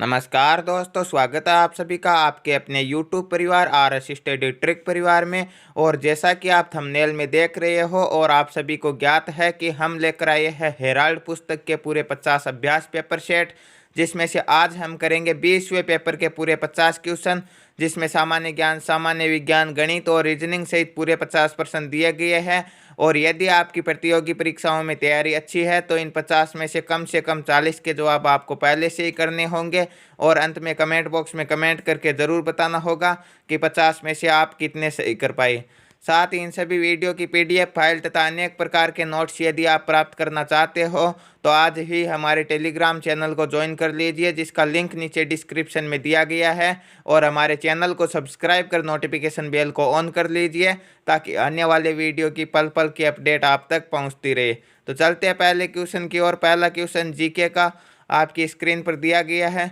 नमस्कार दोस्तों, स्वागत है आप सभी का आपके अपने YouTube परिवार RS स्टडी ट्रिक परिवार में। और जैसा कि आप थंबनेल में देख रहे हो और आप सभी को ज्ञात है कि हम लेकर आए हैं हेराल्ड पुस्तक के पूरे 50 अभ्यास पेपर सेट, जिसमें से आज हम करेंगे 20वें पेपर के पूरे 50 क्वेश्चन, जिसमें सामान्य ज्ञान, सामान्य विज्ञान, गणित और रीजनिंग सहित पूरे 50% दिए गए हैं। और यदि आपकी प्रतियोगी परीक्षाओं में तैयारी अच्छी है तो इन 50 में से कम 40 के जवाब आपको पहले से ही करने होंगे। और अंत में कमेंट बॉक्स में कमेंट करके ज़रूर बताना होगा कि 50 में से आप कितने सही कर पाए। साथ ही इन सभी वीडियो की PDF फाइल तथा अनेक प्रकार के नोट्स यदि आप प्राप्त करना चाहते हो तो आज ही हमारे टेलीग्राम चैनल को ज्वाइन कर लीजिए, जिसका लिंक नीचे डिस्क्रिप्शन में दिया गया है। और हमारे चैनल को सब्सक्राइब कर नोटिफिकेशन बेल को ऑन कर लीजिए ताकि आने वाले वीडियो की पल पल की अपडेट आप तक पहुंचती रहे। तो चलते हैं पहले क्वेश्चन की ओर। पहला क्वेश्चन जीके का आपकी स्क्रीन पर दिया गया है।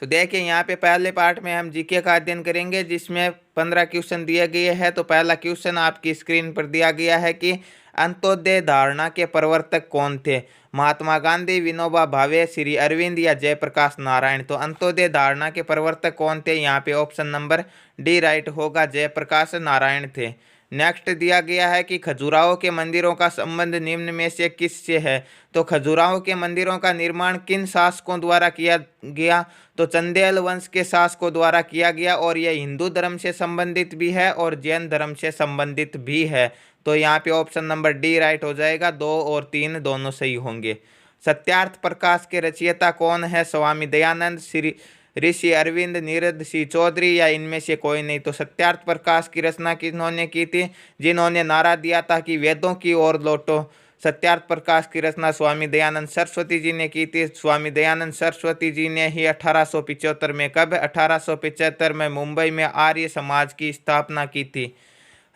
तो देखिए, यहाँ पे पहले पार्ट में हम जीके का अध्ययन करेंगे, जिसमें 15 क्वेश्चन दिए गए हैं। तो पहला क्वेश्चन आपकी स्क्रीन पर दिया गया है कि अंत्योदय धारणा के प्रवर्तक कौन थे? महात्मा गांधी, विनोबा भावे, श्री अरविंद या जयप्रकाश नारायण? तो अंत्योदय धारणा के प्रवर्तक कौन थे? यहाँ पे ऑप्शन नंबर डी राइट होगा, जयप्रकाश नारायण थे। नेक्स्ट दिया गया है कि खजुराहो के मंदिरों का संबंध निम्न में से किससे है? तो खजुराहो के मंदिरों का निर्माण किन शासकों द्वारा किया गया? तो चंदेल वंश के शासकों द्वारा किया गया। और यह हिंदू धर्म से संबंधित भी है और जैन धर्म से संबंधित भी है। तो यहाँ पे ऑप्शन नंबर डी राइट हो जाएगा, 2 और 3 दोनों सही होंगे। सत्यार्थ प्रकाश के रचयिता कौन है? स्वामी दयानंद, श्री ऋषि अरविंद, नीरद सिंह चौधरी या इनमें से कोई नहीं? तो सत्यार्थ प्रकाश की रचना किन्होंने की थी? जिन्होंने नारा दिया था कि वेदों की ओर लौटो। सत्यार्थ प्रकाश की रचना स्वामी दयानंद सरस्वती जी ने की थी। स्वामी दयानंद सरस्वती जी ने ही 1875 में, कब? 1875 में मुंबई में आर्य समाज की स्थापना की थी।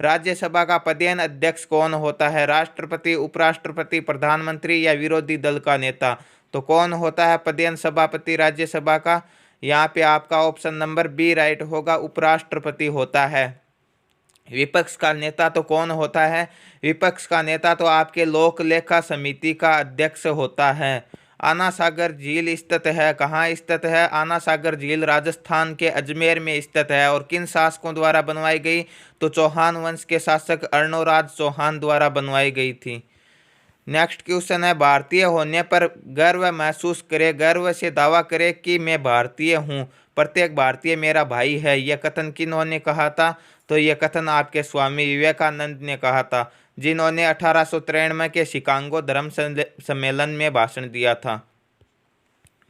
राज्यसभा का पदेन अध्यक्ष कौन होता है? राष्ट्रपति, उपराष्ट्रपति, प्रधानमंत्री या विरोधी दल का नेता? तो कौन होता है पदेन सभापति राज्यसभा का? यहाँ पे आपका ऑप्शन नंबर बी राइट होगा, उपराष्ट्रपति होता है। विपक्ष का नेता तो कौन होता है? विपक्ष का नेता तो आपके लोक लेखा समिति का अध्यक्ष होता है। आना सागर झील स्थित है, कहाँ स्थित है? आना सागर झील राजस्थान के अजमेर में स्थित है। और किन शासकों द्वारा बनवाई गई? तो चौहान वंश के शासक अर्णोराज चौहान द्वारा बनवाई गई थी। नेक्स्ट क्वेश्चन है, भारतीय होने पर गर्व महसूस करे, गर्व से दावा करे कि मैं भारतीय हूँ, प्रत्येक भारतीय मेरा भाई है। यह कथन किन्होंने कहा था? तो यह कथन आपके स्वामी विवेकानंद ने कहा था, जिन्होंने 1893 के शिकागो धर्म सम्मेलन में भाषण दिया था।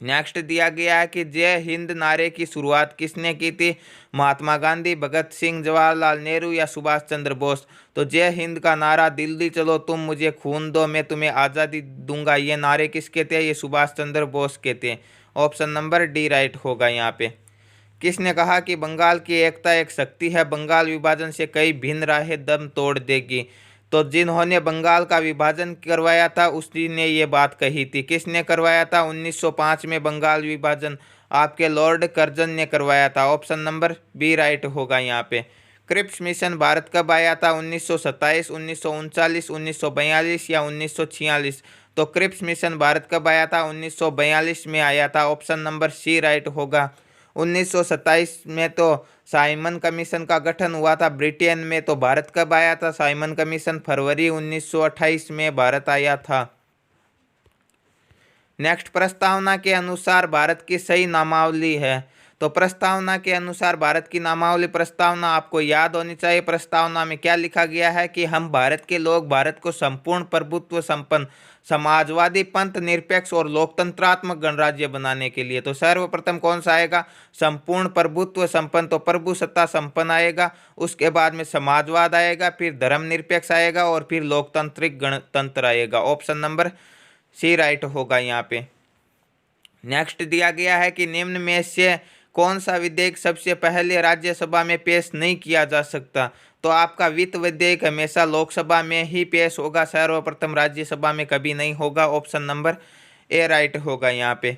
नेक्स्ट दिया गया है कि जय हिंद नारे की शुरुआत किसने की थी? महात्मा गांधी, भगत सिंह, जवाहरलाल नेहरू या सुभाष चंद्र बोस? तो जय हिंद का नारा, दिल्ली चलो तुम मुझे खून दो मैं तुम्हें आज़ादी दूंगा, ये नारे किसके थे? ये सुभाष चंद्र बोस के थे। ऑप्शन नंबर डी राइट होगा यहाँ पे। किसने कहा कि बंगाल की एकता एक शक्ति है, बंगाल विभाजन से कई भिन्न राहें दम तोड़ देगी? तो जिन्होंने बंगाल का विभाजन करवाया था उसी ने ये बात कही थी। किसने करवाया था? 1905 में बंगाल विभाजन आपके लॉर्ड कर्जन ने करवाया था। ऑप्शन नंबर बी राइट होगा यहाँ पे। क्रिप्स मिशन भारत कब आया था? 1927, 1939, 1942 या 1946? तो क्रिप्स मिशन भारत कब आया था? 1942 में आया था। ऑप्शन नंबर सी राइट होगा। 1927 में तो साइमन कमीशन का गठन हुआ था ब्रिटेन में। तो भारत कब आया था साइमन कमीशन? फरवरी 1928 में भारत आया था। नेक्स्ट, प्रस्तावना के अनुसार भारत की सही नामावली है? तो प्रस्तावना के अनुसार भारत की नामावली, प्रस्तावना आपको याद होनी चाहिए। प्रस्तावना में क्या लिखा गया है कि हम भारत के लोग भारत को संपूर्ण प्रभुत्व संपन्न, समाजवादी, पंथ निरपेक्ष और लोकतंत्रात्मक गणराज्य बनाने के लिए। तो सर्वप्रथम कौन सा आएगा? संपूर्ण प्रभुत्व संपन्न, तो प्रभु सत्ता संपन्न आएगा। उसके बाद में समाजवाद आएगा, फिर धर्मनिरपेक्ष आएगा और फिर लोकतांत्रिक गणतंत्र आएगा। ऑप्शन नंबर सी राइट होगा यहाँ पे। नेक्स्ट दिया गया है कि निम्न में से कौन सा विधेयक सबसे पहले राज्यसभा में पेश नहीं किया जा सकता? तो आपका वित्त विधेयक हमेशा लोकसभा में ही पेश होगा, सर्वप्रथम राज्यसभा में कभी नहीं होगा। ऑप्शन नंबर ए राइट होगा यहाँ पे।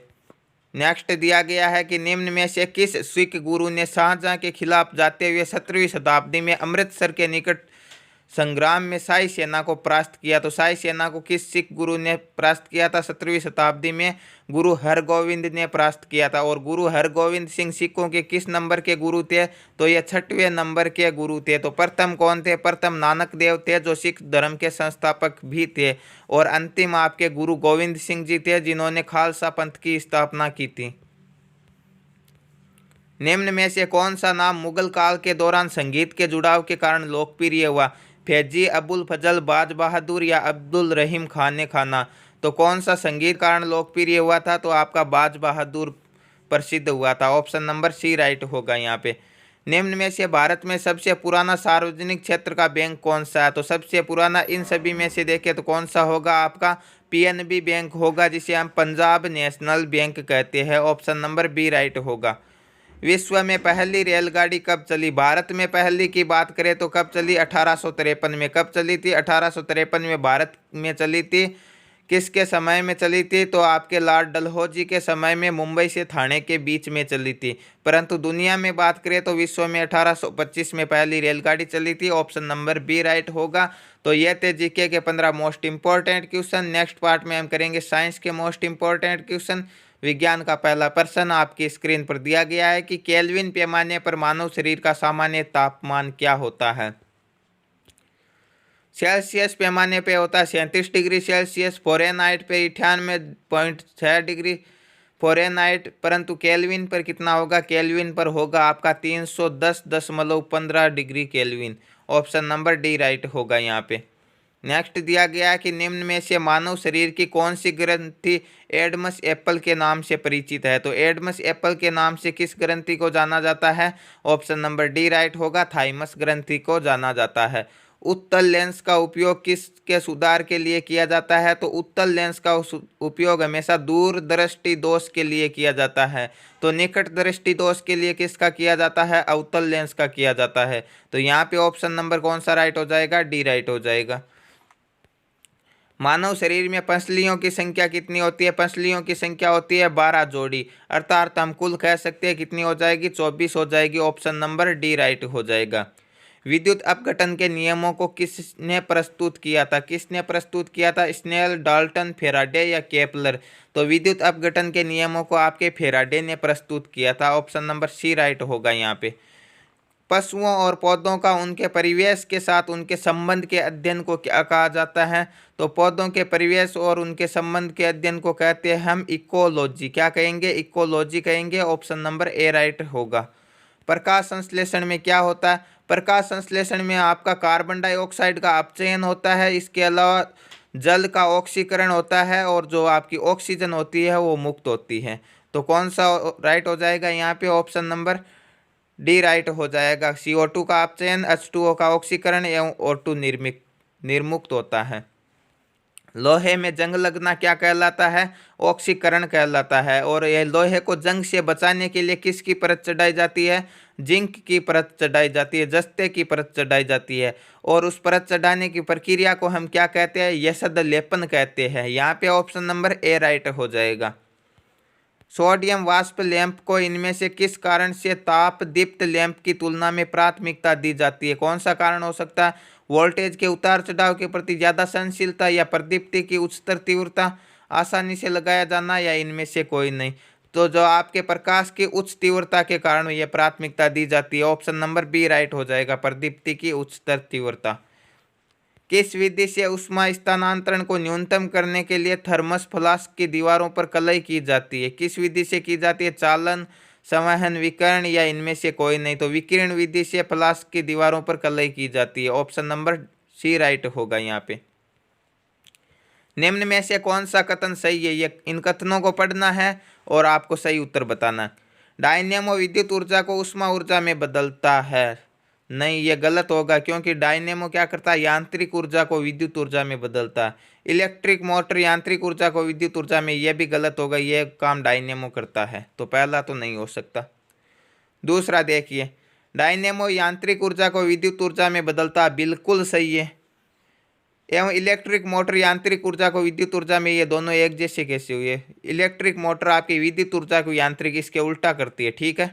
नेक्स्ट दिया गया है कि निम्न में से किस सिख गुरु ने शाहजहां के खिलाफ जाते हुए 17वीं शताब्दी में अमृतसर के निकट संग्राम में शाही सेना को परास्त किया। तो शाही सेना को किस सिख गुरु ने परास्त किया था? 17वीं शताब्दी में गुरु हरगोविंद ने परास्त किया था। और गुरु हरगोविंद सिंह सिखों के किस नंबर के गुरु थे? तो ये 6वें नंबर के गुरु थे। तो प्रथम कौन थे? प्रथम नानक देव थे, जो सिख धर्म के संस्थापक भी थे। और अंतिम आपके गुरु गोविंद सिंह जी थे, जिन्होंने खालसा पंथ की स्थापना की थी। निम्न में से कौन सा नाम मुगल काल के दौरान संगीत के जुड़ाव के कारण लोकप्रिय हुआ? फैजी, अबुल फजल, बाज बहादुर या अब्दुल रहीम खान ने खाना। तो कौन सा संगीत कारण लोकप्रिय हुआ था? तो आपका बाज बहादुर प्रसिद्ध हुआ था। ऑप्शन नंबर सी राइट होगा यहाँ पे। निम्न में से भारत में सबसे पुराना सार्वजनिक क्षेत्र का बैंक कौन सा है? तो सबसे पुराना इन सभी में से देखें तो कौन सा होगा? आपका पीएनबी बैंक होगा, जिसे हम पंजाब नेशनल बैंक कहते हैं। ऑप्शन नंबर बी राइट होगा। विश्व में पहली रेलगाड़ी कब चली? भारत में पहली की बात करें तो कब चली? 1853 में। कब चली थी? 1853 में भारत में चली थी। किसके समय में चली थी? तो आपके लॉर्ड डलहौजी के समय में मुंबई से ठाणे के बीच में चली थी। परंतु दुनिया में बात करें तो विश्व में 1825 में पहली रेलगाड़ी चली थी। ऑप्शन नंबर बी राइट होगा। तो ये थे जीके के 15 most important question. Next part में हम करेंगे साइंस के मोस्ट इंपॉर्टेंट क्वेश्चन। विज्ञान का पहला प्रश्न आपकी स्क्रीन पर दिया गया है कि केल्विन पैमाने पर मानव शरीर का सामान्य तापमान क्या होता है? सेल्सियस पैमाने पे होता है 37 डिग्री सेल्सियस, फ़ारेनहाइट पे 98.6 डिग्री फ़ारेनहाइट। परंतु केल्विन पर कितना होगा? केल्विन पर होगा आपका 310.15 degree kelvin. Option number D right होगा यहाँ पे। नेक्स्ट दिया गया है कि निम्न में से मानव शरीर की कौन सी ग्रंथि एडमस एप्पल के नाम से परिचित है? तो एडमस एप्पल के नाम से किस ग्रंथि को जाना जाता है? ऑप्शन नंबर डी राइट होगा। थाइमस ग्रंथि को जाना जाता है। उत्तल लेंस का उपयोग किसके सुधार के लिए किया जाता है? तो उत्तल लेंस का उपयोग हमेशा दूर दृष्टि दोष के लिए किया जाता है। तो निकट दृष्टि दोष के लिए किसका किया जाता है? अवतल लेंस का किया जाता है। तो यहाँ पे ऑप्शन नंबर कौन सा राइट हो जाएगा? डी राइट हो जाएगा। मानव शरीर में पसलियों की संख्या कितनी होती है? पसलियों की संख्या होती है 12 जोड़ी, अर्थात हम कुल कह सकते हैं कितनी हो जाएगी? 24 हो जाएगी। ऑप्शन नंबर डी राइट हो जाएगा। विद्युत अपघटन के नियमों को किसने प्रस्तुत किया था? किसने प्रस्तुत किया था? स्नेल, डाल्टन, फेराडे या केपलर? तो विद्युत अपघटन के नियमों को आपके फेराडे ने प्रस्तुत किया था। ऑप्शन नंबर सी राइट होगा यहाँ पे। पशुओं और पौधों का उनके परिवेश के साथ उनके संबंध के अध्ययन को क्या कहा जाता है? तो पौधों के परिवेश और उनके संबंध के अध्ययन को कहते हैं हम इकोलॉजी। क्या कहेंगे? इकोलॉजी कहेंगे। ऑप्शन नंबर ए राइट होगा। प्रकाश संश्लेषण में क्या होता है? प्रकाश संश्लेषण में आपका कार्बन डाइऑक्साइड का अपचयन होता है। इसके अलावा जल का ऑक्सीकरण होता है और जो आपकी ऑक्सीजन होती है वो मुक्त होती है। तो कौन सा राइट हो जाएगा यहाँ पे? ऑप्शन नंबर डी राइट हो जाएगा। CO2 का अपचयन, H2O का ऑक्सीकरण एवं O2 निर्मुक्त होता है। लोहे में जंग लगना क्या कहलाता है? ऑक्सीकरण कहलाता है। और यह लोहे को जंग से बचाने के लिए किसकी परत चढ़ाई जाती है? जिंक की परत चढ़ाई जाती है, जस्ते की परत चढ़ाई जाती है। और उस परत चढ़ाने की प्रक्रिया को हम क्या कहते हैं? यशद लेपन कहते हैं। यहाँ पे ऑप्शन नंबर ए राइट हो जाएगा। सोडियम वाष्प लैंप को इनमें से किस कारण से ताप दीप्त लैंप की तुलना में प्राथमिकता दी जाती है? कौन सा कारण हो सकता है? वोल्टेज के उतार चढ़ाव के प्रति ज़्यादा सहनशीलता, या प्रदीप्ति की उच्चतर तीव्रता, आसानी से लगाया जाना, या इनमें से कोई नहीं? तो जो आपके प्रकाश की उच्च तीव्रता के कारण यह प्राथमिकता दी जाती है। ऑप्शन नंबर बी राइट हो जाएगा। प्रदीप्ति की उच्चतर तीव्रता। किस विधि से ऊष्मा स्थानांतरण को न्यूनतम करने के लिए थर्मस फ्लास्क की दीवारों पर कलई की जाती है? किस विधि से की जाती है? चालन, संवहन, विकिरण, या इनमें से कोई नहीं? तो विकिरण विधि से फ्लास्क की दीवारों पर कलई की जाती है। ऑप्शन नंबर सी राइट होगा यहाँ पे। निम्न में से कौन सा कथन सही है? ये इन कथनों को पढ़ना है और आपको सही उत्तर बताना है। डायनेमो विद्युत ऊर्जा को ऊष्मा ऊर्जा में बदलता है। नहीं, ये गलत होगा, क्योंकि डायनेमो क्या करता है? यांत्रिक ऊर्जा को विद्युत ऊर्जा में बदलता है। इलेक्ट्रिक मोटर यांत्रिक ऊर्जा को विद्युत ऊर्जा में, यह भी गलत होगा। यह काम डायनेमो करता है। तो पहला तो नहीं हो सकता। दूसरा देखिए, डायनेमो यांत्रिक ऊर्जा को विद्युत ऊर्जा में बदलता है, बिल्कुल सही है। एवं इलेक्ट्रिक मोटर यांत्रिक ऊर्जा को विद्युत ऊर्जा में, ये दोनों एक जैसे कैसे हुए? इलेक्ट्रिक मोटर आपकी विद्युत ऊर्जा को यांत्रिक इसके उल्टा करती है, ठीक है।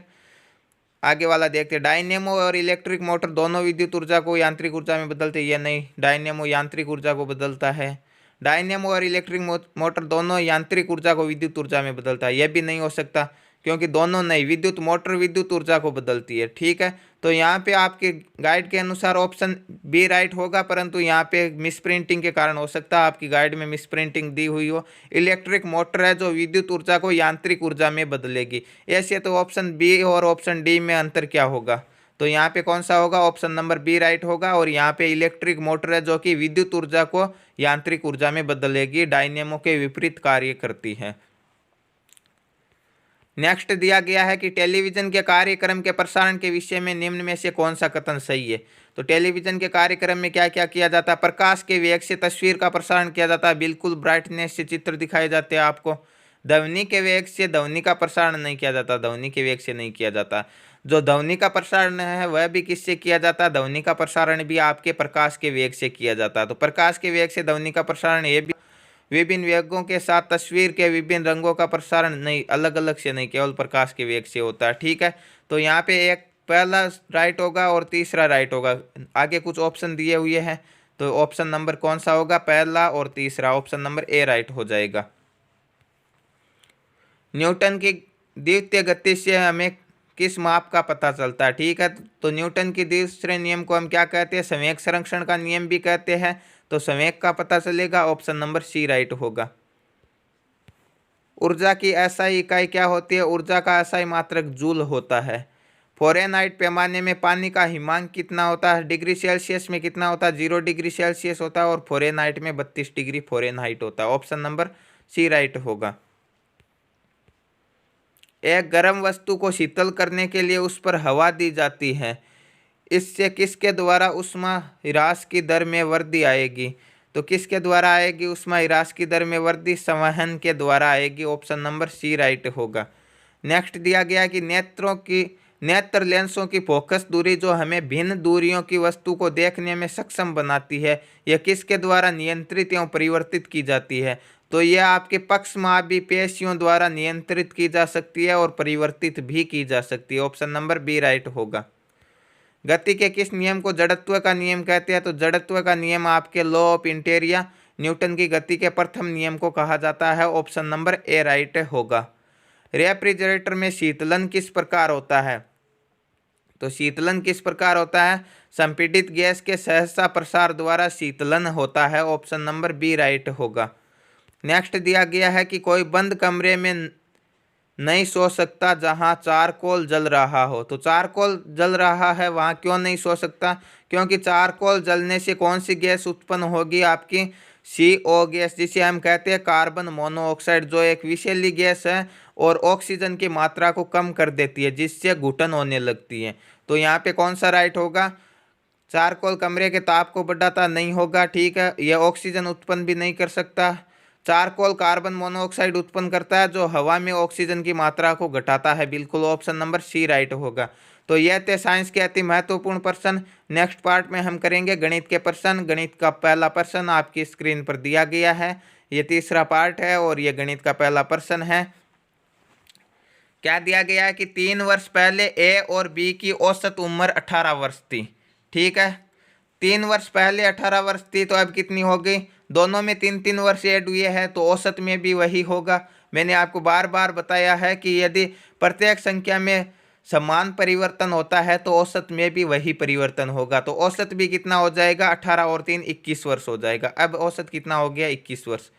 आगे वाला देखते हैं। डायनेमो और इलेक्ट्रिक मोटर दोनों विद्युत ऊर्जा को यांत्रिक ऊर्जा में बदलते हैं। ये नहीं, डायनेमो यांत्रिक ऊर्जा को बदलता है। डायनेमो और इलेक्ट्रिक मोटर दोनों यांत्रिक ऊर्जा को विद्युत ऊर्जा में बदलता है। यह भी नहीं हो सकता, क्योंकि दोनों नहीं, विद्युत मोटर विद्युत ऊर्जा को बदलती है। ठीक है, तो यहाँ पे आपके गाइड के अनुसार ऑप्शन बी राइट होगा, परंतु यहाँ पे मिस प्रिंटिंग के कारण हो सकता है आपकी गाइड में मिस प्रिंटिंग दी हुई हो। इलेक्ट्रिक मोटर है जो विद्युत ऊर्जा को यांत्रिक ऊर्जा में बदलेगी। ऐसे तो ऑप्शन बी और ऑप्शन डी में अंतर क्या होगा? तो यहाँ पे कौन सा होगा? ऑप्शन नंबर बी राइट होगा। और यहाँ पे इलेक्ट्रिक मोटर है जो कि विद्युत ऊर्जा को यांत्रिक ऊर्जा में बदलेगी, डायनेमो के विपरीत कार्य करती है। नेक्स्ट दिया गया है कि टेलीविजन के कार्यक्रम के प्रसारण के विषय में निम्न में से कौन सा कथन सही है? तो टेलीविजन के कार्यक्रम में क्या क्या किया जाता है? प्रकाश के वेग से तस्वीर का प्रसारण किया जाता है, बिल्कुल ब्राइटनेस से चित्र दिखाए जाते हैं आपको। ध्वनि के वेग से ध्वनि का प्रसारण नहीं किया जाता, ध्वनि के वेग से नहीं किया जाता। जो ध्वनि का प्रसारण है वह भी किससे किया जाता है? ध्वनि का प्रसारण भी आपके प्रकाश के वेग से किया जाता है। तो प्रकाश के वेग से ध्वनि का प्रसारण, ये भी विभिन्न वेगों के साथ तस्वीर के विभिन्न रंगों का प्रसारण नहीं, अलग अलग से नहीं, केवल प्रकाश के वेग से होता है। ठीक है, तो यहाँ पे एक पहला राइट होगा और तीसरा राइट होगा। आगे कुछ ऑप्शन दिए हुए हैं, तो ऑप्शन नंबर कौन सा होगा? पहला और तीसरा, ऑप्शन नंबर ए राइट हो जाएगा। न्यूटन की द्वितीय गति से हमें किस माप का पता चलता है? ठीक है, तो न्यूटन की दूसरे नियम को हम क्या कहते हैं? संवेग संरक्षण का नियम भी कहते हैं। तो संवेग का पता चलेगा, ऑप्शन नंबर सी राइट होगा। ऊर्जा की एसआई इकाई क्या होती है? ऊर्जा का एसआई मात्रक जूल होता है। फ़ारेनहाइट पैमाने में पानी का हिमांक कितना होता है? डिग्री सेल्सियस में कितना होता है? 0 डिग्री सेल्सियस होता है। और फ़ारेनहाइट में 32 डिग्री फ़ारेनहाइट होता है। ऑप्शन नंबर सी राइट होगा। एक गर्म वस्तु को शीतल करने के लिए उस पर हवा दी जाती है, इससे किसके द्वारा ऊष्मा ह्रास की दर में वृद्धि आएगी? तो किसके द्वारा आएगी ऊष्मा ह्रास की दर में वृद्धि? संवहन के द्वारा आएगी। ऑप्शन नंबर सी राइट होगा। नेक्स्ट दिया गया कि नेत्र लेंसों की फोकस दूरी जो हमें भिन्न दूरियों की वस्तु को देखने में सक्षम बनाती है, यह किसके द्वारा नियंत्रित एवं परिवर्तित की जाती है? तो यह आपके पक्षमापी पेशियों द्वारा नियंत्रित की जा सकती है और परिवर्तित भी की जा सकती है। ऑप्शन नंबर बी राइट होगा। गति के किस नियम को जड़त्व का नियम कहते हैं? तो जड़त्व का नियम आपके लॉ ऑफ इनर्शिया, न्यूटन की गति के प्रथम नियम को कहा जाता है। ऑप्शन नंबर ए राइट होगा। रेफ्रिजरेटर में शीतलन किस प्रकार होता है? तो शीतलन किस प्रकार होता है? संपीड़ित गैस के सहसा प्रसार द्वारा शीतलन होता है। ऑप्शन नंबर बी राइट होगा। नेक्स्ट दिया गया है कि कोई बंद कमरे में नहीं सो सकता जहां चारकोल जल रहा हो। तो चारकोल जल रहा है, वहां क्यों नहीं सो सकता? क्योंकि चारकोल जलने से कौन सी गैस उत्पन्न होगी? आपकी CO गैस, जिसे हम कहते हैं कार्बन मोनोऑक्साइड, जो एक विषैली गैस है और ऑक्सीजन की मात्रा को कम कर देती है, जिससे घुटन होने लगती है। तो यहाँ पे कौन सा राइट होगा? चारकोल कमरे के ताप को बढ़ाता नहीं होगा। ठीक है, यह ऑक्सीजन उत्पन्न भी नहीं कर सकता। चारकोल कार्बन मोनोऑक्साइड उत्पन्न करता है जो हवा में ऑक्सीजन की मात्रा को घटाता है। बिल्कुल ऑप्शन नंबर सी राइट होगा। तो यह थे साइंस के अति महत्वपूर्ण प्रश्न। नेक्स्ट पार्ट में हम करेंगे गणित के प्रश्न। गणित का पहला प्रश्न आपकी स्क्रीन पर दिया गया है। ये तीसरा पार्ट है और ये गणित का पहला प्रश्न है। क्या दिया गया है कि 3 वर्ष पहले ए और बी की औसत उम्र 18 वर्ष थी। ठीक है, 3 वर्ष पहले 18 वर्ष थी, तो अब कितनी हो गई? दोनों में 3-3 वर्ष ऐड हुए हैं, तो औसत में भी वही होगा। मैंने आपको बार बार बताया है कि यदि प्रत्येक संख्या में समान परिवर्तन होता है तो औसत में भी वही परिवर्तन होगा। तो औसत भी कितना हो जाएगा? 18 और 3 21 वर्ष हो जाएगा। अब औसत कितना हो गया? 21 वर्ष।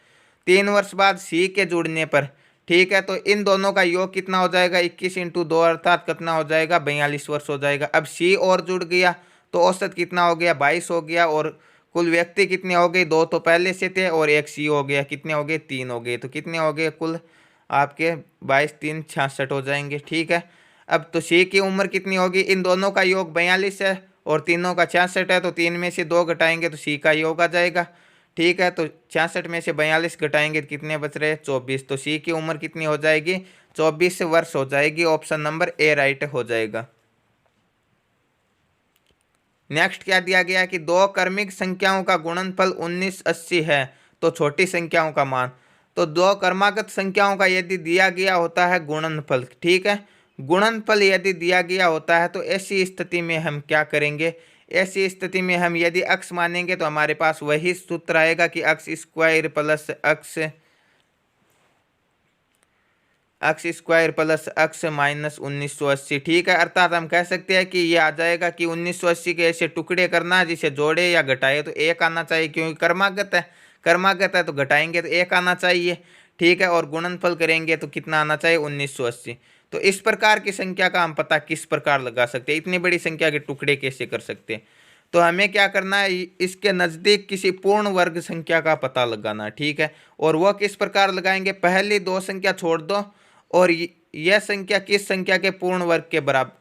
3 वर्ष बाद सी के जुड़ने पर, ठीक है, तो इन दोनों का योग कितना हो जाएगा? 21 × 2 अर्थात कितना हो जाएगा? 42 वर्ष हो जाएगा। अब सी और जुड़ गया तो औसत कितना हो गया? 22 हो गया। और कुल व्यक्ति कितने हो गए? 2 तो पहले से थे और 1 सी हो गया। कितने हो गए? 3 हो गए। तो कितने हो गए कुल आपके? 22 3 66 हो जाएंगे। ठीक है, अब तो सी की उम्र कितनी होगी? इन दोनों का योग 42 है और तीनों का 66 है, तो 3 में से 2 घटाएंगे तो सी का योग आ जाएगा। ठीक है, तो 66 में से 42 घटाएंगे तो कितने बच रहे? 24। तो सी की उम्र कितनी हो जाएगी? 24 वर्ष हो जाएगी। ऑप्शन नंबर ए राइट हो जाएगा। नेक्स्ट क्या दिया गया कि 2 क्रमिक संख्याओं का गुणनफल 1980 है, तो छोटी संख्याओं का मान। तो 2 क्रमागत संख्याओं का यदि दिया गया होता है गुणनफल, ठीक है, गुणनफल यदि दिया गया होता है तो ऐसी स्थिति में हम क्या करेंगे, ऐसी स्थिति में हम यदि अक्स मानेंगे तो हमारे पास वही सूत्र आएगा कि अक्स स्क्वायर प्लस अक्स माइनस 1980। ठीक है, अर्थात हम कह सकते हैं कि ये आ जाएगा कि 1980 के ऐसे टुकड़े करना जिसे जोड़े या घटाए तो एक आना चाहिए, क्योंकि कर्मागत है तो घटाएंगे तो एक आना चाहिए। ठीक है, और गुणनफल करेंगे तो कितना आना चाहिए, 1980। तो इस प्रकार की संख्या का हम पता किस प्रकार लगा सकते हैं, इतनी बड़ी संख्या के टुकड़े कैसे कर सकते हैं। तो हमें क्या करना है, इसके नज़दीक किसी पूर्ण वर्ग संख्या का पता लगाना। ठीक है, और वह किस प्रकार लगाएंगे, पहली दो संख्या छोड़ दो और यह संख्या किस संख्या के पूर्ण वर्ग के बराबर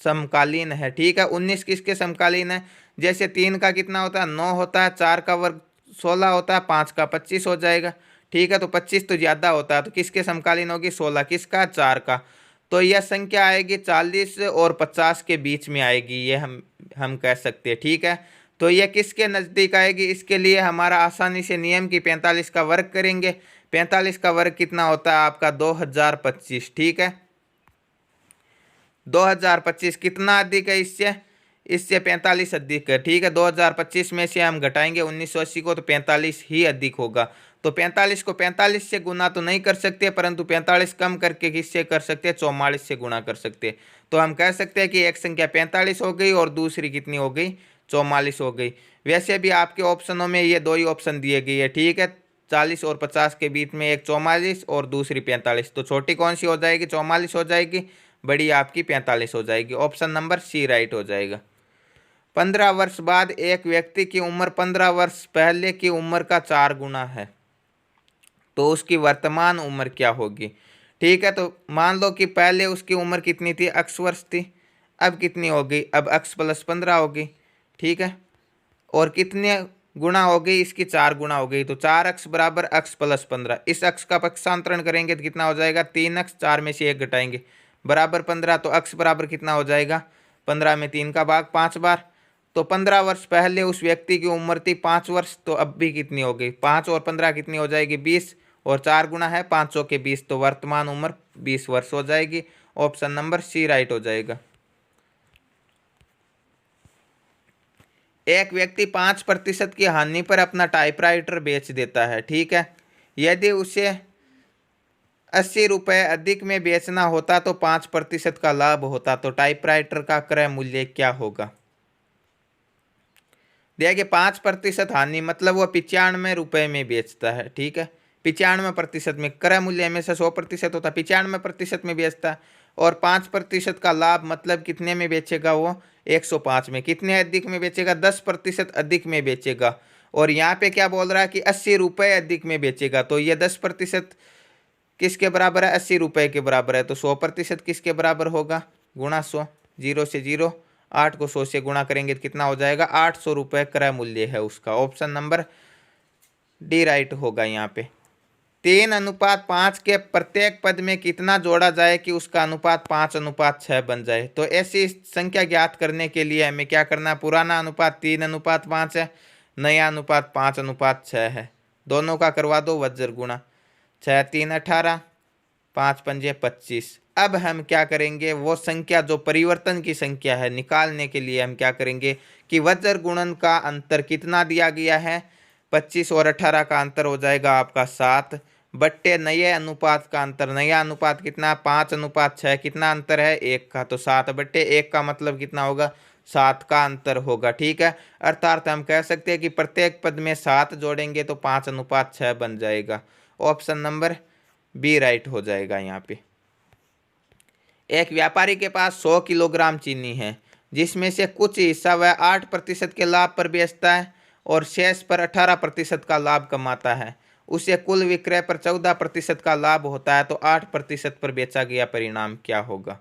समकालीन है। ठीक है, 19 किसके समकालीन है, जैसे 3 का कितना होता है, 9 होता है, 4 का वर्ग 16 होता है, 5 का 25 हो जाएगा। ठीक है, तो 25 तो ज़्यादा होता है, तो किसके समकालीन होगी, 16 किसका, 4 का। तो यह संख्या आएगी 40 और 50 के बीच में आएगी, ये हम कह सकते हैं। ठीक है, तो यह किसके नज़दीक आएगी, इसके लिए हमारा आसानी से नियम की 45 का वर्ग करेंगे। 45 का वर्ग कितना होता है आपका, 2025। ठीक है, 2025 कितना अधिक है, इससे 45 अधिक है। ठीक है, 2025 में से हम घटाएंगे 1980 को तो 45 ही अधिक होगा। तो 45 को 45 से गुना तो नहीं कर सकते, परंतु 45 कम करके किससे कर सकते हैं, 44 से गुणा कर सकते हैं। तो हम कह सकते हैं कि एक संख्या 45 हो गई और दूसरी कितनी हो गई, 44 हो गई। वैसे भी आपके ऑप्शनों में ये दो ही ऑप्शन दिए गए हैं। ठीक है, 40 और 50 के बीच में एक 44 और दूसरी 45, तो छोटी कौन सी हो जाएगी, 44 हो जाएगी, बड़ी आपकी 45 हो जाएगी। ऑप्शन नंबर सी राइट हो जाएगा। 15 वर्ष बाद एक व्यक्ति की उम्र 15 वर्ष पहले की उम्र का 4 गुना है, तो उसकी वर्तमान उम्र क्या होगी। ठीक है, तो मान लो कि पहले उसकी उम्र कितनी थी, x वर्ष थी, अब कितनी होगी, अब x प्लस 15 होगी। ठीक है, और कितने गुना हो गई, इसकी 4 गुना हो गई, तो 4x बराबर x प्लस 15। इस x का पक्षांतरण करेंगे तो कितना हो जाएगा, 3x, 4 में से 1 घटाएंगे बराबर 15, तो x बराबर कितना हो जाएगा, 15 में 3 का भाग 5 बार। तो 15 वर्ष पहले उस व्यक्ति की उम्र थी 5 वर्ष, तो अब भी कितनी हो गई, 5 और 15 कितनी हो जाएगी, 20, और 4 गुना है 500 के 20, तो वर्तमान उम्र 20 वर्ष हो जाएगी। ऑप्शन नंबर सी राइट हो जाएगा। एक व्यक्ति 5% की हानि पर अपना टाइपराइटर बेच देता है। ठीक है, यदि उसे 80 रुपये अधिक में बेचना होता तो 5% का लाभ होता, तो टाइपराइटर का क्रय मूल्य क्या होगा। देखिए 5% हानि मतलब वो 95 रुपये में बेचता है। ठीक है, 95% में, क्रय मूल्य हमेशा 100% होता है, 95% में बेचता है। और 5% का लाभ मतलब कितने में बेचेगा वो, 105 में। कितने अधिक में बेचेगा, 10% अधिक में बेचेगा। और यहाँ पे क्या बोल रहा है कि 80 रुपये अधिक में बेचेगा, तो ये 10% किसके बराबर है, 80 रुपये के बराबर है, तो 100% किसके बराबर होगा, गुणा 100, 0 से 0, 8 को 100 से गुणा करेंगे तो कितना हो जाएगा, 800 रुपये क्रय मूल्य है उसका। ऑप्शन नंबर डी राइट होगा यहाँ पे। 3:5 के प्रत्येक पद में कितना जोड़ा जाए कि उसका अनुपात 5:6 बन जाए। तो ऐसी संख्या ज्ञात करने के लिए हमें क्या करना है, पुराना अनुपात 3:5 है, नया अनुपात 5:6 है, दोनों का करवा दो वज्र गुणा, 6 3 18, 5 पंजे 25। अब हम क्या करेंगे, वो संख्या जो परिवर्तन की संख्या है निकालने के लिए हम क्या करेंगे कि वज्र गुणन का अंतर कितना दिया गया है, 25 और 18 का अंतर हो जाएगा आपका 7, बट्टे नए अनुपात का अंतर, नया अनुपात कितना, 5:6, कितना अंतर है 1 का, तो 7 बट्टे 1 का मतलब कितना होगा, 7 का अंतर होगा। ठीक है, अर्थात हम कह सकते हैं कि प्रत्येक पद में 7 जोड़ेंगे तो 5:6 बन जाएगा। ऑप्शन नंबर बी राइट हो जाएगा यहाँ पे। एक व्यापारी के पास 100 किलोग्राम चीनी है, जिसमें से कुछ हिस्सा वह 8% के लाभ पर बेचता है और शेष पर 18% का लाभ कमाता है। उसे कुल विक्रय पर 14% का लाभ होता है, तो 8% पर बेचा गया परिणाम क्या होगा।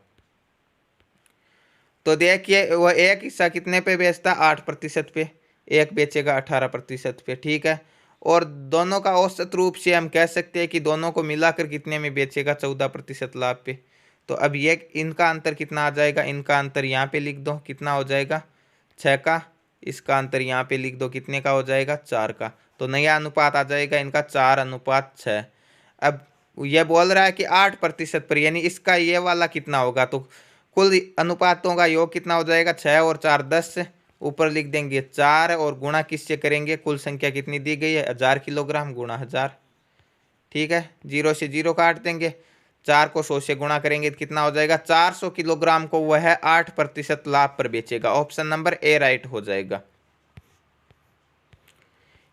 तो देखिए वह एक हिस्सा कितने पे बेचता है, 8% पे, एक बेचेगा 18% पे। ठीक है, और दोनों का औसत रूप से हम कह सकते हैं कि दोनों को मिलाकर कितने में बेचेगा, 14% लाभ पे। तो अब ये इनका अंतर कितना आ जाएगा, इनका अंतर यहाँ पे लिख दो, कितना हो जाएगा 6 का, इसका अंतर यहाँ पे लिख दो, कितने का हो जाएगा 4 का। तो नया अनुपात आ जाएगा इनका 4:6। अब ये बोल रहा है कि 8% पर, यानी इसका ये वाला कितना होगा, तो कुल अनुपातों का योग कितना हो जाएगा, 6 और 4 10, ऊपर लिख देंगे 4 और गुणा किससे करेंगे, कुल संख्या कितनी दी गई है 1000 किलोग्राम गुणा 1000। ठीक है, 0 से 0 काट देंगे, 4 को 100 से गुणा करेंगे तो कितना हो जाएगा, 400 किलोग्राम को वह 8% लाभ पर बेचेगा। ऑप्शन नंबर ए राइट हो जाएगा।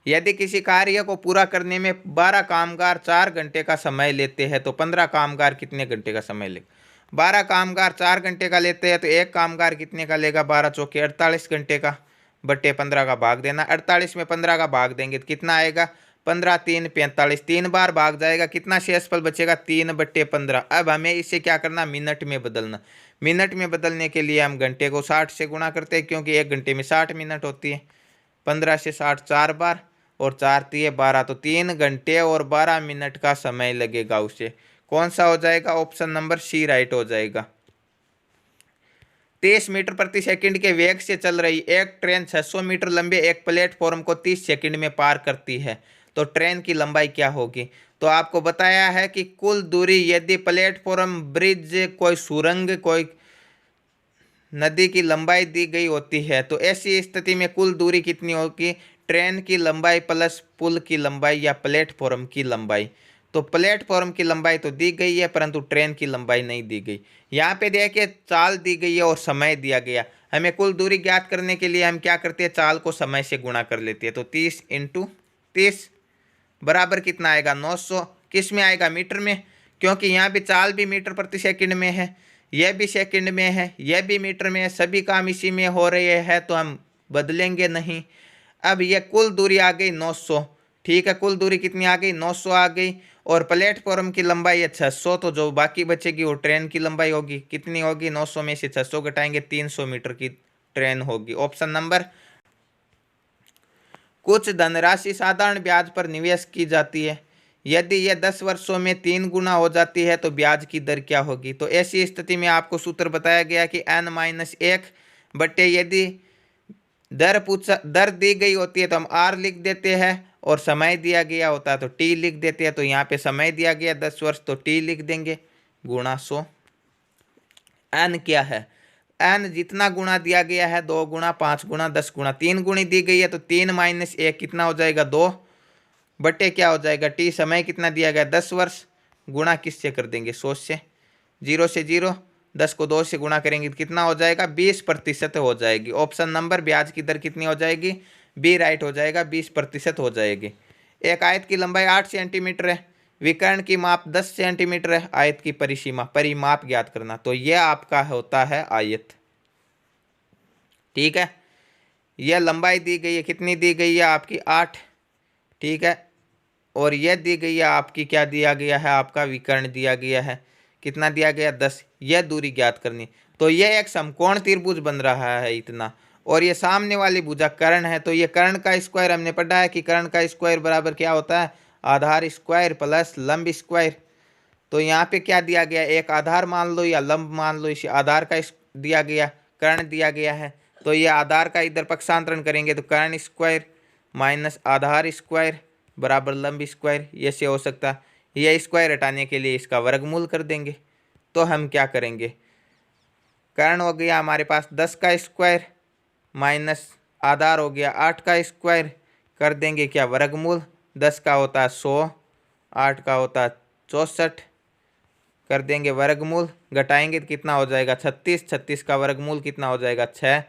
यदि किसी कार्य को पूरा करने में 12 कामगार 4 घंटे का समय लेते हैं तो 15 कामगार कितने घंटे का समय लेगा। 12 कामगार 4 घंटे का लेते हैं तो एक कामगार कितने का लेगा, 12 चौके 48 घंटे का, बट्टे 15 का भाग देना, 48 में 15 का भाग देंगे तो कितना आएगा, 15 3 45, 3 बार भाग जाएगा, कितना शेषफल बचेगा, 3/15। अब हमें इसे क्या करना, मिनट में बदलना। मिनट में बदलने के लिए हम घंटे को 60 से गुणा करते हैं, क्योंकि एक घंटे में 60 मिनट होती है। 15 से 60 4 बार और 4 3 12, तो 3 घंटे और 12 मिनट का समय लगेगा उसे। कौन सा हो जाएगा, ऑप्शन नंबर सी राइट हो जाएगा। 30 मीटर प्रति सेकंड के वेग से चल रही एक ट्रेन 600 मीटर लंबे एक प्लेटफॉर्म को 30 सेकंड में पार करती है, तो ट्रेन की लंबाई क्या होगी। तो आपको बताया है कि कुल दूरी, यदि प्लेटफॉर्म, ब्रिज, कोई सुरंग, कोई नदी की लंबाई दी गई होती है, तो ऐसी स्थिति में कुल दूरी कितनी होगी, ट्रेन की लंबाई प्लस पुल की लंबाई या प्लेटफॉर्म की लंबाई। तो प्लेटफॉर्म की लंबाई तो दी गई है परंतु ट्रेन की लंबाई नहीं दी गई। यहाँ पे देखिए चाल दी गई है और समय दिया गया। हमें कुल दूरी ज्ञात करने के लिए हम क्या करते हैं, चाल को समय से गुणा कर लेते हैं। तो 30 × 30 बराबर कितना आएगा, 900। किस में आएगा, मीटर में, क्योंकि यहाँ भी चाल भी मीटर प्रति सेकंड में है, यह भी सेकंड में है, यह भी मीटर में है, सभी काम इसी में हो रहे हैं, तो हम बदलेंगे नहीं। अब यह कुल दूरी आ गई 900। ठीक है, कुल दूरी कितनी आ गई, 900 आ गई, और प्लेटफॉर्म की लंबाई है 600, तो जो बाकी बचेगी वो ट्रेन की लंबाई होगी। कितनी होगी, 900 में से 600 घटाएंगे, 300 मीटर की ट्रेन होगी। Option number. कुछ धनराशि साधारण ब्याज पर निवेश की जाती है, यदि यह 10 वर्षों में 3 गुना हो जाती है तो ब्याज की दर क्या होगी। तो ऐसी स्थिति में आपको सूत्र बताया गया कि n-1 बट्टे, यदि दर दी गई होती है तो हम r लिख देते हैं, और समय दिया गया होता है तो t लिख देते हैं। तो यहाँ पे समय दिया गया 10 वर्ष, तो t लिख देंगे, गुणा 100। n क्या है, n जितना गुणा दिया गया है, 2 गुणा 5 गुणा 10 गुणा 3 गुणी दी गई है, तो 3-1 कितना हो जाएगा, 2 बटे क्या हो जाएगा, t समय कितना दिया गया 10 वर्ष, गुणा किससे कर देंगे, 100 से। 0 से 0, 10 को 2 से गुणा करेंगे तो कितना हो जाएगा, 20% हो जाएगी। ऑप्शन नंबर ब्याज की दर कितनी हो जाएगी, बी राइट हो जाएगा, 20% हो जाएगी। एक आयत की लंबाई 8 सेंटीमीटर है, विकर्ण की माप 10 सेंटीमीटर है, आयत की परिसीमा परिमाप ज्ञात करना। तो यह आपका होता है आयत। ठीक है, यह लंबाई दी गई है, कितनी दी गई है आपकी, 8। ठीक है, और यह दी गई है आपकी, क्या दिया गया है, आपका विकर्ण दिया गया है, कितना दिया गया, 10। यह दूरी ज्ञात करनी। तो यह एक समकोण त्रिभुज बन रहा है इतना, और ये सामने वाली भुजा कर्ण है। तो ये कर्ण का स्क्वायर हमने पढ़ा है कि कर्ण का स्क्वायर बराबर क्या होता है, आधार स्क्वायर प्लस लंब स्क्वायर। तो यहाँ पे क्या दिया गया, एक आधार मान लो या लंब मान लो, इसे आधार का दिया गया, कर्ण दिया गया है, तो ये आधार का इधर पक्षांतरण करेंगे तो कर्ण स्क्वायर माइनस आधार स्क्वायर बराबर लंब स्क्वायर। ये से हो सकता है, यह स्क्वायर हटाने के लिए इसका वर्गमूल कर देंगे। तो हम क्या करेंगे, कर्ण हो गया हमारे पास 10 का स्क्वायर माइनस आधार हो गया 8 का स्क्वायर, कर देंगे क्या, वर्गमूल। 10 का होता है 100, 8 का होता है 64, कर देंगे वर्गमूल, घटाएंगे तो कितना हो जाएगा 36, 36 का वर्गमूल कितना हो जाएगा 6।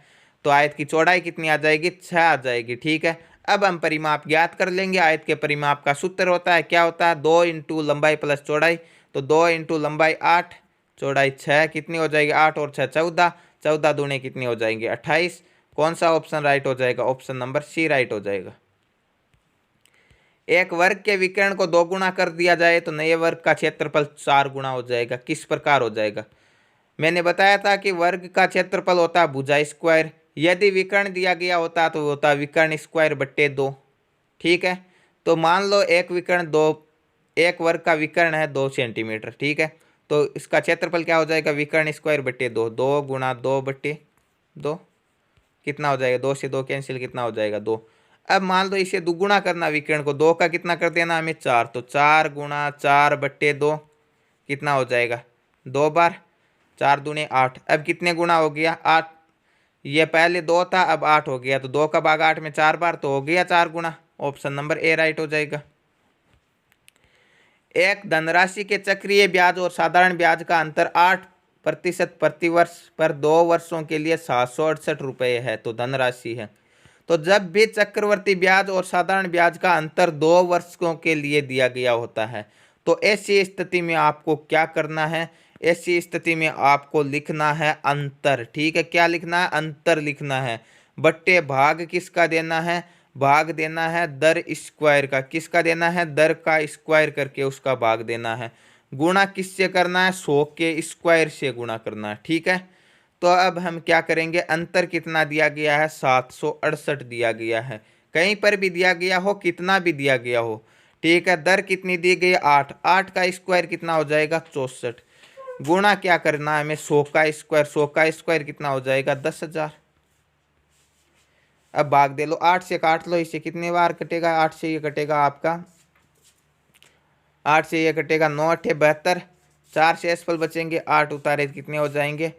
तो आयत की चौड़ाई कितनी आ जाएगी, 6 आ जाएगी। ठीक है, अब हम परिमाप ज्ञात कर लेंगे। आयत के परिमाप का सूत्र होता है, क्या होता है, 2 × लंबाई प्लस चौड़ाई। तो 2 × लंबाई 8, चौड़ाई 6, कितनी हो जाएगी, 8 और 6 14, 14 दूने कितनी हो जाएंगे 28। कौन सा ऑप्शन राइट हो जाएगा, ऑप्शन नंबर सी राइट हो जाएगा। एक वर्ग के विकर्ण को 2 गुना कर दिया जाए तो नए वर्ग का क्षेत्रफल 4 गुना हो जाएगा। किस प्रकार हो जाएगा, मैंने बताया था कि वर्ग का क्षेत्रफल होता है भुजा स्क्वायर, यदि विकर्ण दिया गया होता तो होता है विकर्ण स्क्वायर बट्टे 2। ठीक है, तो मान लो एक विकर्ण 2, एक वर्ग का विकर्ण है 2 सेंटीमीटर। ठीक है, तो इसका क्षेत्रफल क्या हो जाएगा, विकर्ण स्क्वायर बट्टे 2, 2 गुणा 2 बट्टे 2, कितना हो जाएगा, 2 से 2 कैंसिल, कितना हो जाएगा 2। अब मान लो इसे दुगुना करना विकर्ण को, 2 का कितना कर देना हमें 4, तो 4 गुणा 4/2 कितना हो जाएगा 2 बार, 4 दूने 8। अब कितने गुना हो गया 8, ये पहले 2 था अब 8 हो गया, तो 2 का भाग 8 में 4 बार, तो हो गया 4 गुना। ऑप्शन नंबर ए राइट हो जाएगा। एक धनराशि के चक्रीय ब्याज और साधारण ब्याज का अंतर 8% प्रतिवर्ष पर 2 वर्षों के लिए 768 रुपये है, तो धनराशि है। तो जब भी चक्रवर्ती ब्याज और साधारण ब्याज का अंतर 2 वर्षों के लिए दिया गया होता है, तो ऐसी स्थिति में आपको क्या करना है, ऐसी स्थिति में आपको लिखना है अंतर। ठीक है, क्या लिखना है, अंतर लिखना है। बट्टे भाग किसका देना है, भाग देना है दर स्क्वायर का। किसका देना है, दर का स्क्वायर करके उसका भाग देना है। गुणा किससे करना है, 100 के स्क्वायर से गुणा करना है। ठीक है, तो अब हम क्या करेंगे, अंतर कितना दिया गया है 768 दिया गया है, कहीं पर भी दिया गया हो, कितना भी दिया गया हो। ठीक है, दर कितनी दी गई 8, 8 का स्क्वायर कितना हो जाएगा 64, गुणा क्या करना है हमें 100 का स्क्वायर, 100 का स्क्वायर कितना हो जाएगा 10,000। अब भाग दे लो, 8 से काट लो, इसे कितने बार कटेगा, 8 से ये कटेगा आपका, 8 से ये कटेगा 9 8 72, 4 से एसफल बचेंगे, 8 उतारे कितने हो जाएंगे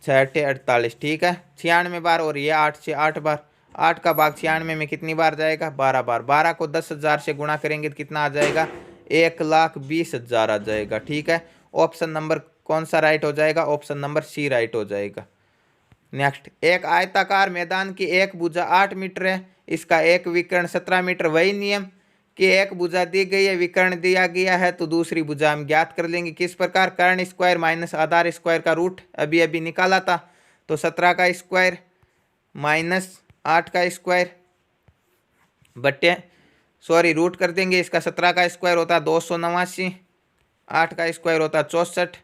6 8 48। ठीक है, 96 बार, और ये 8 से 8 बार, 8 का भाग 96 में कितनी बार जाएगा 12 बार। 12 को 10,000 से गुणा करेंगे तो कितना आ जाएगा 1,20,000 आ जाएगा। ठीक है, ऑप्शन नंबर कौन सा राइट हो जाएगा, ऑप्शन नंबर सी राइट हो जाएगा। नेक्स्ट, एक आयताकार मैदान की एक भुजा 8 मीटर है, इसका एक विकर्ण 17 मीटर। वही नियम कि एक भुजा दी गई है, विकर्ण दिया गया है, तो दूसरी भुजा हम ज्ञात कर लेंगे। किस प्रकार, कर्ण स्क्वायर माइनस आधार स्क्वायर का रूट अभी अभी निकाला था, तो 17 का स्क्वायर माइनस 8 का स्क्वायर बट्टे रूट कर देंगे। इसका 17 का स्क्वायर होता है 289, 8 का स्क्वायर होता है 64,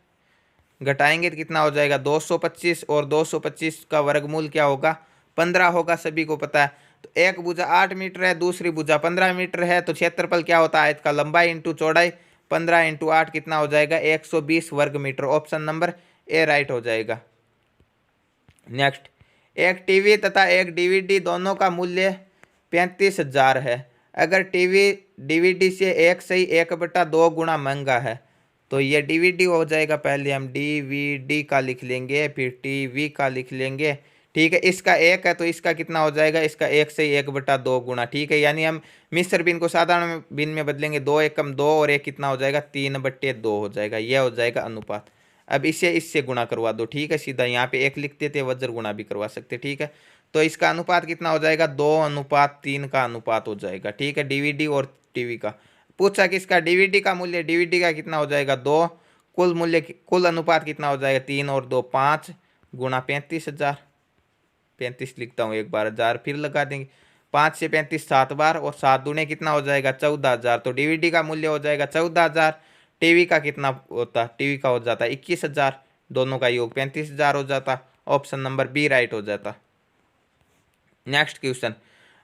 घटाएंगे तो कितना हो जाएगा 225, और 225 का वर्गमूल क्या होगा 15 होगा, सभी को पता है। तो एक भुजा 8 मीटर है, दूसरी भुजा 15 मीटर है, तो क्षेत्रफल क्या होता है आयत का, लंबाई इंटू चौड़ाई, 15 इंटू 8 कितना हो जाएगा 120 वर्ग metre. Option number A right हो जाएगा। नेक्स्ट, एक टीवी तथा एक डीवीडी दोनों का मूल्य 35,000 है। अगर टीवी डीवीडी से 1/2 गुना महंगा है, तो ये डीवीडी हो जाएगा, पहले हम डीवीडी का लिख लेंगे, फिर टीवी का लिख लेंगे। ठीक है, इसका 1 है तो इसका कितना हो जाएगा, इसका 1/2 गुना। ठीक है, यानी हम मिश्र भिन्न को साधारण भिन्न में बदलेंगे, 2 एकम 2, और 1 कितना हो जाएगा 3/2 हो जाएगा, यह हो जाएगा अनुपात। अब इसे इससे गुणा करवा दो। ठीक है, सीधा यहाँ पे 1 लिखते थे, वज्र गुणा भी करवा सकते। ठीक है, तो इसका अनुपात कितना हो जाएगा 2:3 का अनुपात हो जाएगा। ठीक है, डीवीडी और टीवी का पूछा किसका, डीवीडी का मूल्य, डीवीडी का कितना हो जाएगा 2, कुल मूल्य कुल अनुपात कितना हो जाएगा 3 और 2 5 गुणा 35,000, 35 लिखता हूँ एक बार, 1000 फिर लगा देंगे, 5 से 35 7 बार, और 7 दूने कितना हो जाएगा 14,000। तो डीवीडी का मूल्य हो जाएगा 14,000, टीवी का कितना होता, टीवी का हो जाता 21,000, दोनों का योग 35,000 हो जाता। ऑप्शन नंबर बी राइट हो जाता। नेक्स्ट क्वेश्चन,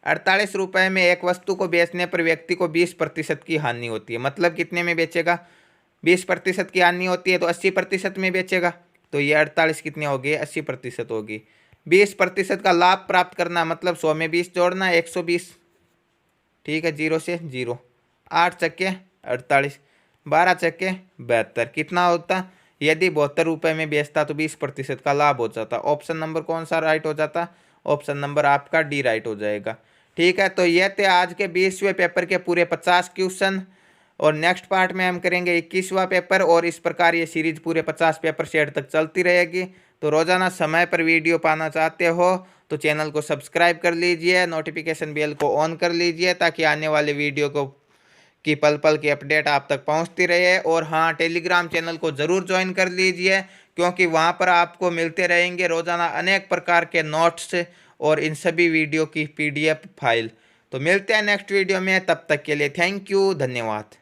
48 रुपए में एक वस्तु को बेचने पर व्यक्ति को 20% की हानि होती है, मतलब कितने में बेचेगा 20% की हानि होती है, तो 80% में बेचेगा। तो ये 48 कितने हो गए 80% होगी। 20% का लाभ प्राप्त करना, मतलब 100 में 20 जोड़ना 120। ठीक है, 0 से 0, 8 चक्के 48, 12 चक्के 72, कितना होता, यदि 72 रुपये में बेचता तो 20% का लाभ हो जाता। ऑप्शन नंबर कौन सा राइट हो जाता, ऑप्शन नंबर आपका डी राइट हो जाएगा। ठीक है, तो ये थे आज के 20वें पेपर के पूरे 50 क्वेश्चन, और नेक्स्ट पार्ट में हम करेंगे 21वां पेपर, और इस प्रकार ये सीरीज पूरे 50 पेपर सेट तक चलती रहेगी। तो रोजाना समय पर वीडियो पाना चाहते हो तो चैनल को सब्सक्राइब कर लीजिए, नोटिफिकेशन बेल को ऑन कर लीजिए, ताकि आने वाले वीडियो को की पल पल की अपडेट आप तक पहुंचती रहे। और हाँ, टेलीग्राम चैनल को ज़रूर ज्वाइन कर लीजिए, क्योंकि वहां पर आपको मिलते रहेंगे रोज़ाना अनेक प्रकार के नोट्स और इन सभी वीडियो की PDF फाइल। तो मिलते हैं नेक्स्ट वीडियो में, तब तक के लिए थैंक यू, धन्यवाद।